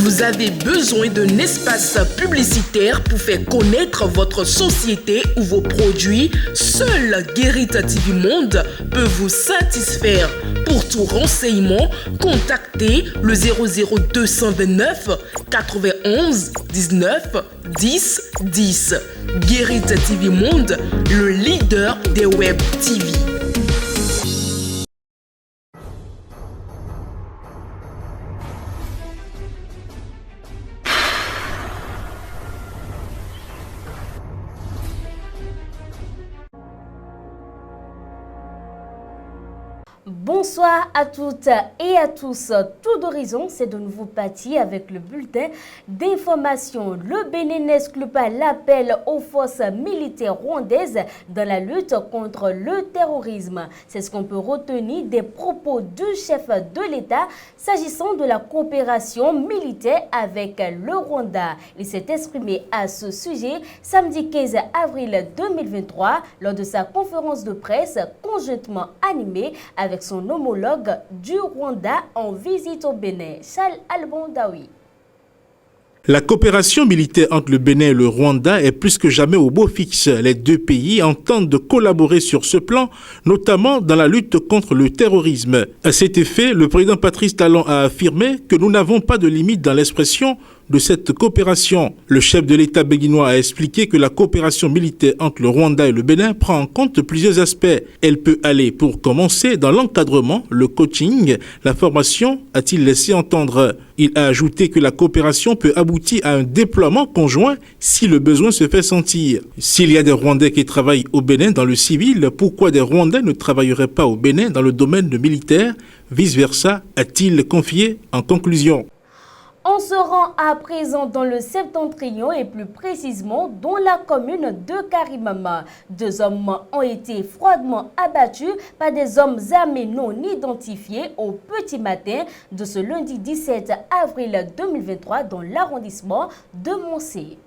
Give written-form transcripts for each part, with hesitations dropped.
Vous avez besoin d'un espace publicitaire pour faire connaître votre société ou vos produits? Seul Guérit TV Monde peut vous satisfaire. Pour tout renseignement, contactez le 00229 91 19 10 10. Guérit TV Monde, le leader des web TV. Bonsoir à toutes et à tous. Tout d'horizon, c'est de nouveau parti avec le bulletin d'information. Le Bénin n'exclut pas l'appel aux forces militaires rwandaises dans la lutte contre le terrorisme. C'est ce qu'on peut retenir des propos du chef de l'État s'agissant de la coopération militaire avec le Rwanda. Il s'est exprimé à ce sujet samedi 15 avril 2023 lors de sa conférence de presse conjointement animée avec son homologue du Rwanda en visite au Bénin, Charles Albondawi. La coopération militaire entre le Bénin et le Rwanda est plus que jamais au beau fixe. Les deux pays entendent de collaborer sur ce plan, notamment dans la lutte contre le terrorisme. À cet effet, le président Patrice Talon a affirmé que nous n'avons pas de limite dans l'expression de cette coopération. Le chef de l'État béninois a expliqué que la coopération militaire entre le Rwanda et le Bénin prend en compte plusieurs aspects. Elle peut aller, pour commencer, dans l'encadrement, le coaching, la formation, a-t-il laissé entendre. Il a ajouté que la coopération peut aboutir à un déploiement conjoint si le besoin se fait sentir. S'il y a des Rwandais qui travaillent au Bénin dans le civil, pourquoi des Rwandais ne travailleraient pas au Bénin dans le domaine militaire? Vice-versa, a-t-il confié en conclusion. On se rend à présent dans le septentrion et plus précisément dans la commune de Karimama. 2 hommes ont été froidement abattus par des hommes armés non identifiés au petit matin de ce lundi 17 avril 2023 dans l'arrondissement de Moncé.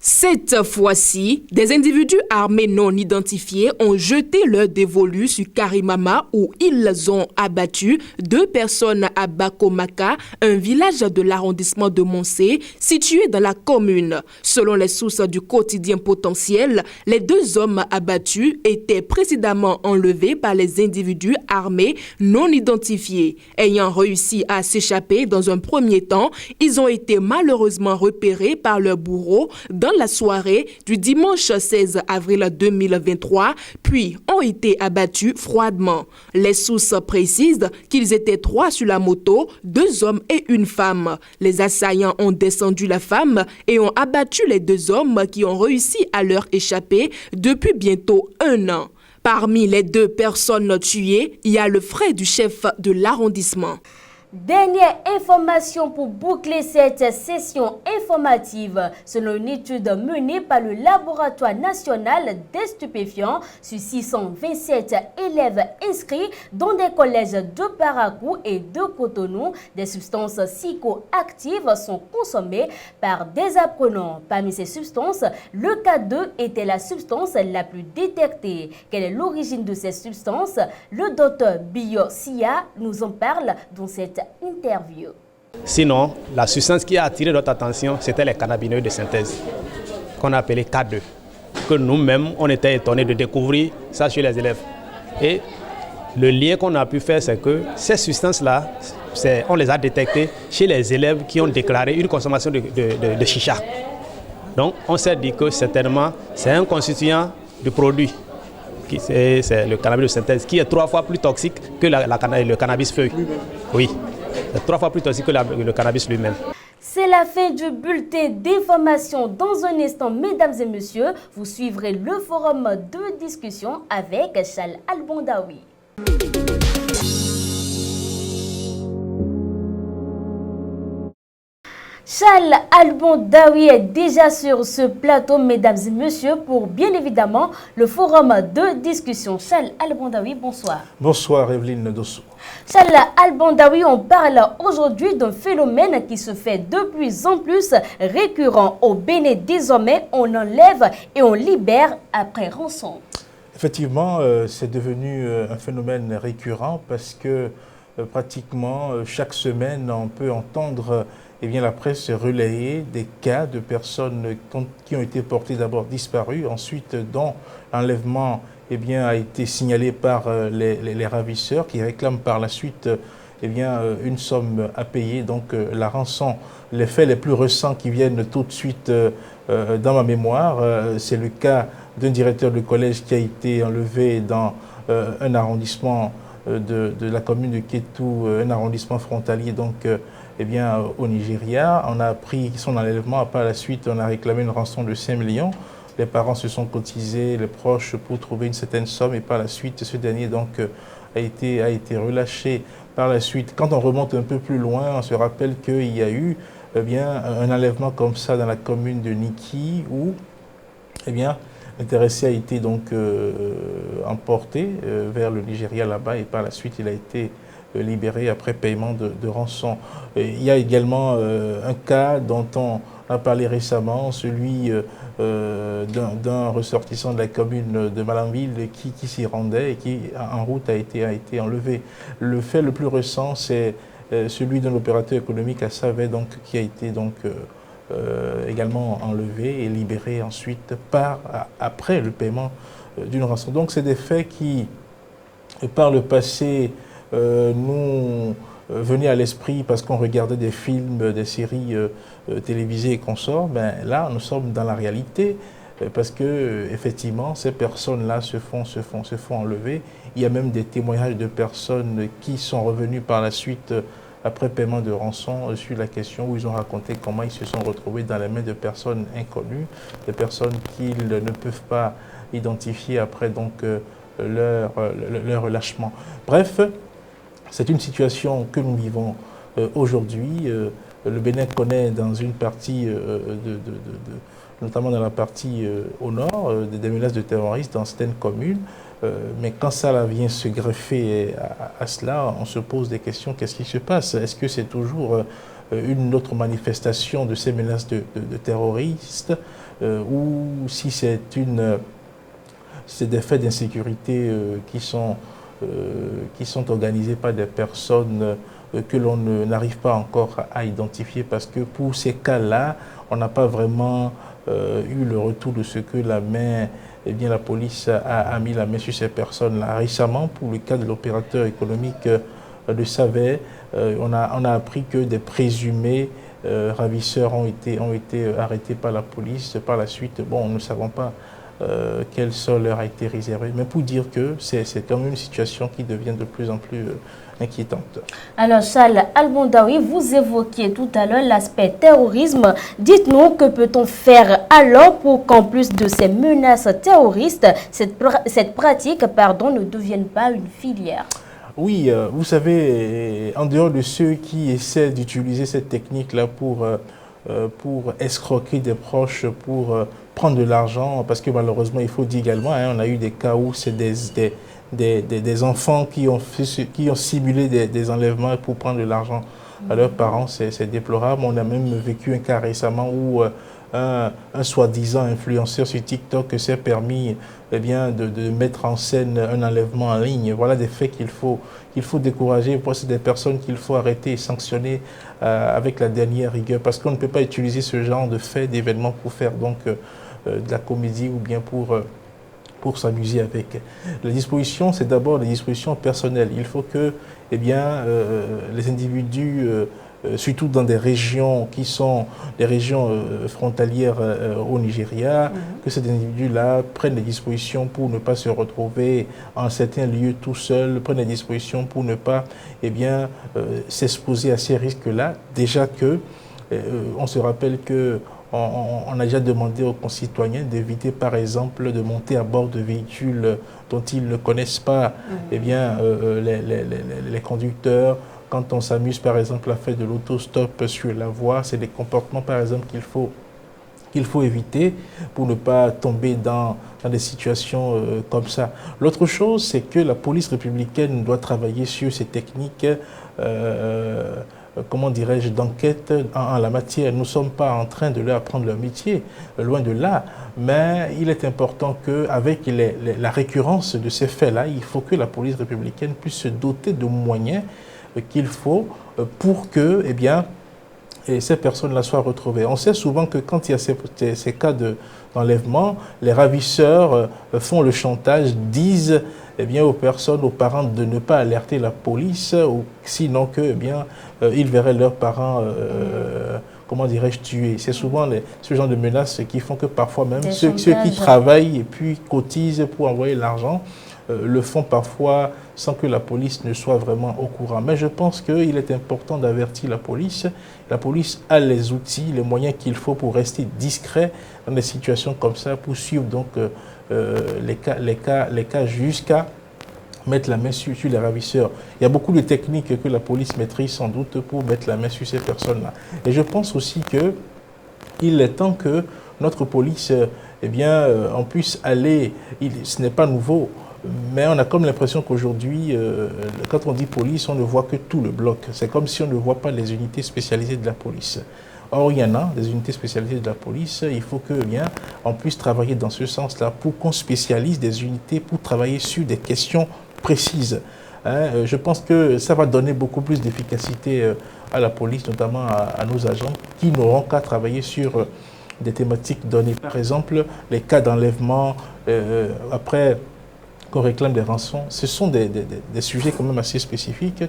Cette fois-ci, des individus armés non identifiés ont jeté leur dévolu sur Karimama où ils ont abattu 2 personnes à Bakomaka, un village de l'arrondissement de Moncé, situé dans la commune. Selon les sources du quotidien Potentiel, les 2 hommes abattus étaient précédemment enlevés par les individus armés non identifiés. Ayant réussi à s'échapper dans un premier temps, ils ont été malheureusement repérés par leur bourreau dans la soirée du dimanche 16 avril 2023, puis ont été abattus froidement. Les sources précisent qu'ils étaient 3 sur la moto, 2 hommes et une femme. Les assaillants ont descendu la femme et ont abattu les 2 hommes qui ont réussi à leur échapper depuis bientôt 1 an. Parmi les 2 personnes tuées, il y a le frère du chef de l'arrondissement. Dernière information pour boucler cette session informative. Selon une étude menée par le Laboratoire national des stupéfiants sur 627 élèves inscrits dans des collèges de Parakou et de Cotonou, des substances psychoactives sont consommées par des apprenants. Parmi ces substances, le K2 était la substance la plus détectée. Quelle est l'origine de ces substances? Le docteur Bio Sia nous en parle dans cette interview. Sinon, la substance qui a attiré notre attention, c'était les cannabinoïdes de synthèse, qu'on appelait K2, que nous-mêmes, on était étonnés de découvrir ça chez les élèves. Et le lien qu'on a pu faire, c'est que ces substances-là, on les a détectées chez les élèves qui ont déclaré une consommation de chicha. Donc, on s'est dit que certainement, c'est un constituant du produit. C'est le cannabis de synthèse qui est 3 fois plus toxique que le cannabis feuille. Oui, c'est 3 fois plus toxique que le cannabis lui-même. C'est la fin du bulletin d'information. Dans un instant, mesdames et messieurs, vous suivrez le forum de discussion avec Charles Albondawi. Charles Albondawi est déjà sur ce plateau, mesdames et messieurs, pour bien évidemment le forum de discussion. Charles Albondawi, bonsoir. Bonsoir Evelyne Dosso. Charles Albondawi, on parle aujourd'hui d'un phénomène qui se fait de plus en plus récurrent. Au Bénin, désormais, on enlève et on libère après rançon. Effectivement, c'est devenu un phénomène récurrent parce que pratiquement chaque semaine, on peut entendre eh bien, la presse relayer des cas de personnes qui ont été portées d'abord disparues, ensuite dont l'enlèvement eh bien, a été signalé par les ravisseurs qui réclament par la suite eh bien, une somme à payer, donc la rançon. Les faits les plus récents qui viennent tout de suite dans ma mémoire, c'est le cas d'un directeur de collège qui a été enlevé dans un arrondissement de la commune de Kétou, un arrondissement frontalier donc eh bien, au Nigeria. On a appris son enlèvement, par la suite on a réclamé une rançon de 5 millions. Les parents se sont cotisés, les proches, pour trouver une certaine somme, et par la suite ce dernier donc a été relâché. Par la suite, quand on remonte un peu plus loin, on se rappelle qu'il y a eu eh bien, un enlèvement comme ça dans la commune de Niki où eh bien, l'intéressé a été donc emporté vers le Nigeria là-bas, et par la suite il a été libéré après paiement de rançon. Et il y a également un cas dont on a parlé récemment, celui d'un ressortissant de la commune de Malanville qui s'y rendait et qui en route a été enlevé. Le fait le plus récent, c'est celui d'un opérateur économique à Savet donc, qui a été donc également enlevé et libéré ensuite après le paiement d'une rançon. Donc c'est des faits qui, par le passé, nous venaient à l'esprit parce qu'on regardait des films, des séries télévisées et consorts. Ben, là, nous sommes dans la réalité parce que effectivement, ces personnes-là se font enlever. Il y a même des témoignages de personnes qui sont revenues par la suite après paiement de rançon sur la question où ils ont raconté comment ils se sont retrouvés dans les mains de personnes inconnues, des personnes qu'ils ne peuvent pas identifier après donc leur relâchement. Bref, c'est une situation que nous vivons aujourd'hui. Le Bénin connaît dans une partie, notamment dans la partie au nord, des menaces de terroristes dans certaines communes. Mais quand ça vient se greffer à cela, on se pose des questions. Qu'est-ce qui se passe? Est-ce que c'est toujours une autre manifestation de ces menaces de terroristes ou si c'est des faits d'insécurité qui sont organisés par des personnes que l'on n'arrive pas encore à identifier, parce que pour ces cas-là, on n'a pas vraiment eu le retour de ce que la police a mis la main sur ces personnes-là. Récemment, pour le cas de l'opérateur économique de Savet, on a appris que des présumés ravisseurs ont été arrêtés par la police. Par la suite, bon, nous ne savons pas quel sort leur a été réservé, mais pour dire que c'est quand même une situation qui devient de plus en plus inquiétante. Alors Charles Albondaoui, vous évoquiez tout à l'heure l'aspect terrorisme. Dites-nous, que peut-on faire alors pour qu'en plus de ces menaces terroristes, cette pratique ne devienne pas une filière? Oui, vous savez, en dehors de ceux qui essaient d'utiliser cette technique-là pour escroquer des proches, pour prendre de l'argent, parce que malheureusement, il faut dire également, on a eu des cas où c'est des enfants qui ont simulé des enlèvements pour prendre de l'argent à leurs parents. C'est déplorable. On a même vécu un cas récemment où un soi-disant influenceur sur TikTok s'est permis de mettre en scène un enlèvement en ligne. Voilà des faits qu'il faut décourager. C'est des personnes qu'il faut arrêter et sanctionner avec la dernière rigueur, parce qu'on ne peut pas utiliser ce genre de faits, d'événements pour faire donc de la comédie ou bien pour s'amuser avec. Les dispositions, c'est d'abord des dispositions personnelles. Il faut que les individus, surtout dans des régions qui sont des régions frontalières au Nigeria, que ces individus-là prennent des dispositions pour ne pas se retrouver en certains lieux tout seuls, prennent des dispositions pour ne pas s'exposer à ces risques-là. Déjà que, on se rappelle que on a déjà demandé aux concitoyens d'éviter, par exemple, de monter à bord de véhicules dont ils ne connaissent pas les conducteurs. Quand on s'amuse, par exemple, à faire de l'autostop sur la voie, c'est des comportements, par exemple, qu'il faut éviter pour ne pas tomber dans des situations comme ça. L'autre chose, c'est que la police républicaine doit travailler sur ces techniques d'enquête en la matière. Nous ne sommes pas en train de leur apprendre leur métier, loin de là, mais il est important qu'avec la récurrence de ces faits-là, il faut que la police républicaine puisse se doter de moyens qu'il faut pour que, eh bien, et ces personnes-là soient retrouvées. On sait souvent que quand il y a ces cas d'enlèvement, les ravisseurs font le chantage, disent eh bien, aux personnes, aux parents de ne pas alerter la police, ou sinon que, eh bien, ils verraient leurs parents, comment dirais-je, tués. C'est souvent ce genre de menaces qui font que parfois même ceux qui travaillent et puis cotisent pour envoyer l'argent, le font parfois sans que la police ne soit vraiment au courant. Mais je pense qu'il est important d'avertir la police. La police a les outils, les moyens qu'il faut pour rester discret dans des situations comme ça, pour suivre donc les cas jusqu'à mettre la main sur les ravisseurs. Il y a beaucoup de techniques que la police maîtrise sans doute pour mettre la main sur ces personnes-là. Et je pense aussi qu'il est temps que notre police, eh bien, on puisse aller, ce n'est pas nouveau, mais on a comme l'impression qu'aujourd'hui, quand on dit police, on ne voit que tout le bloc. C'est comme si on ne voit pas les unités spécialisées de la police. Or, il y en a des unités spécialisées de la police. Il faut que, bien, on puisse travailler dans ce sens-là pour qu'on spécialise des unités pour travailler sur des questions précises. Je pense que ça va donner beaucoup plus d'efficacité à la police, notamment à nos agents, qui n'auront qu'à travailler sur des thématiques données. Par exemple, les cas d'enlèvement, après qu'on réclame des rançons, ce sont des sujets quand même assez spécifiques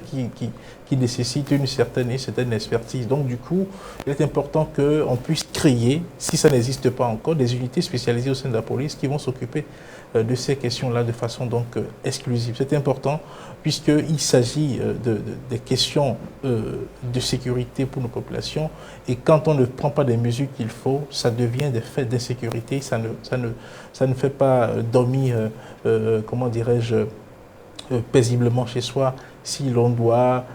qui nécessitent une certaine expertise. Donc du coup, il est important qu'on puisse créer, si ça n'existe pas encore, des unités spécialisées au sein de la police qui vont s'occuper de ces questions-là de façon donc exclusive. C'est important puisqu'il s'agit des questions de sécurité pour nos populations et quand on ne prend pas des mesures qu'il faut, ça devient des faits d'insécurité, ça ne fait pas dormir, comment dirais-je, paisiblement chez soi si l'on doit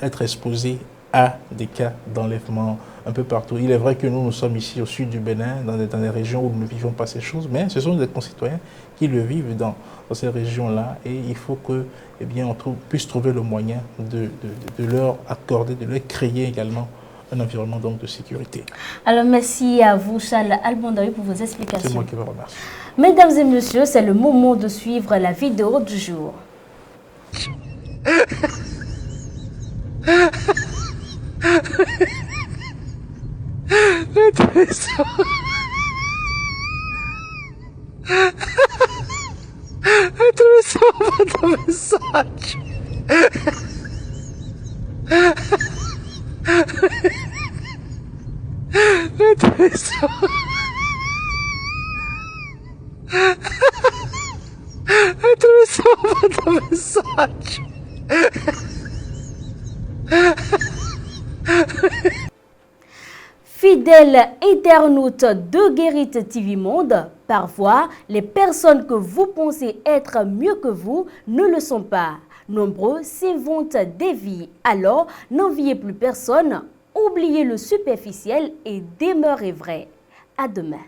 être exposé à des cas d'enlèvement un peu partout. Il est vrai que nous sommes ici au sud du Bénin, dans des régions où nous ne vivons pas ces choses, mais ce sont des concitoyens qui le vivent dans ces régions-là et il faut que, eh bien, on puisse trouver le moyen de leur accorder, de leur créer également un environnement donc de sécurité. Alors merci à vous Charles Albondawi pour vos explications. C'est moi qui vous remercie. Mesdames et messieurs, c'est le moment de suivre la vidéo du jour. Fidèles internautes de Guérite TV Monde, parfois, les personnes que vous pensez être mieux que vous ne le sont pas. Nombreux s'inventent des vies. Alors, n'enviez plus personne, oubliez le superficiel et demeurez vrai. À demain.